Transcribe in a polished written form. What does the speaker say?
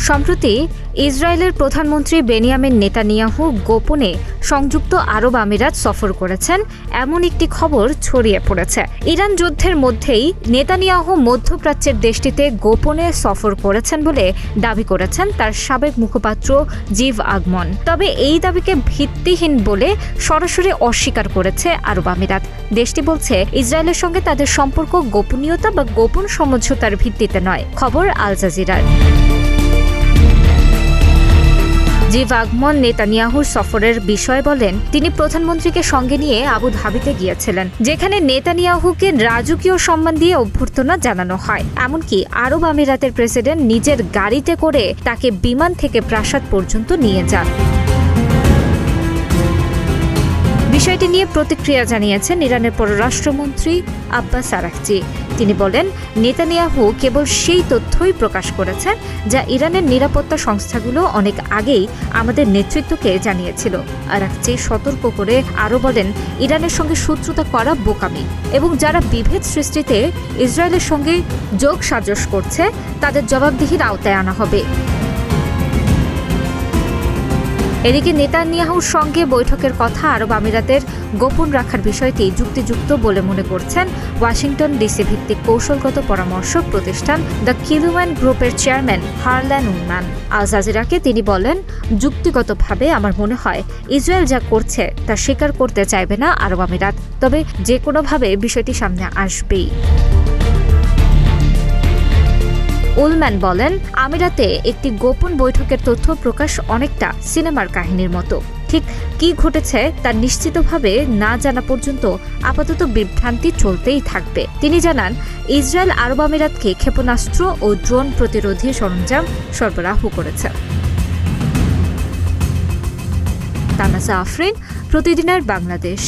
সম্প্রতি ইসরায়েলের প্রধানমন্ত্রী বেনিয়ামিন নেতানিয়াহু গোপনে সংযুক্ত আরব আমিরাত সফর করেছেন এমন একটি খবর ছড়িয়ে পড়েছে। ইরান যুদ্ধের মধ্যেই নেতানিয়াহু মধ্যপ্রাচ্যের দেশটিতে গোপনে সফর করেছেন বলে দাবি করেছেন তার সাবেক মুখপাত্র জিভ আগমন। তবে এই দাবিকে ভিত্তিহীন বলে সরাসরি অস্বীকার করেছে আরব আমিরাত। দেশটি বলছে ইসরায়েলের সঙ্গে তাদের সম্পর্ক গোপনীয়তা বা গোপন সমঝোতার ভিত্তিতে নয়। খবর আল জাজিরার। জিভ আগমন নেতানিয়াহুর সফরের বিষয়ে বলেন, তিনি প্রধানমন্ত্রীকে সঙ্গে নিয়ে আবু ধাবিতে গিয়েছিলেন, যেখানে নেতানিয়াহুকে রাজকীয় সম্মান দিয়ে অভ্যর্থনা জানানো হয়। এমনকি আরব আমিরাতের প্রেসিডেন্ট নিজের গাড়িতে করে তাকে বিমান থেকে প্রাসাদ পর্যন্ত নিয়ে যান। বিষয়টি নিয়ে প্রতিক্রিয়া জানিয়েছেন ইরানের পররাষ্ট্রমন্ত্রী আব্বাস আরাকচি। তিনি বলেন, নেতানিয়াহু কেবল সেই তথ্যই প্রকাশ করেছেন যা ইরানের নিরাপত্তা সংস্থাগুলো অনেক আগেই আমাদের নেতৃত্বকে জানিয়েছিল। আরাকচি সতর্ক করে আরও বলেন, ইরানের সঙ্গে শত্রুতা করা বোকামি এবং যারা বিভেদ সৃষ্টিতে ইসরায়েলের সঙ্গে যোগ সাজস করছে তাদের জবাবদিহির আওতায় আনা হবে। এদিকে নেতানিয়াহুর সঙ্গে বৈঠকের কথা আরব আমিরাতের গোপন রাখার বিষয়টি যুক্তিযুক্ত বলে মনে করছেন ওয়াশিংটন ডিসি ভিত্তিক কৌশলগত পরামর্শক প্রতিষ্ঠান দ্য কিলুম্যান গ্রুপের চেয়ারম্যান হারল্যান উন্নান। আল জাজিরাকে তিনি বলেন, যুক্তিগতভাবে আমার মনে হয় ইসরায়েল যা করছে তা স্বীকার করতে চাইবে না আরব আমিরাত, তবে যে কোনোভাবে বিষয়টি সামনে আসবেই। উলম্যান বলেন, আমিরাতে একটি গোপন বৈঠকের তথ্য প্রকাশ অনেকটা সিনেমার কাহিনীর মতো। ঠিক কি ঘটেছে তা নিশ্চিতভাবে না জানা পর্যন্ত আপাতত বিভ্রান্তি চলতেই থাকবে। তিনি জানান, ইসরায়েল আরব আমিরাতকে ক্ষেপণাস্ত্র ও ড্রোন প্রতিরোধী সরঞ্জাম সরবরাহ করেছে। তানাজা আফরিন, প্রতিদিনের বাংলাদেশ।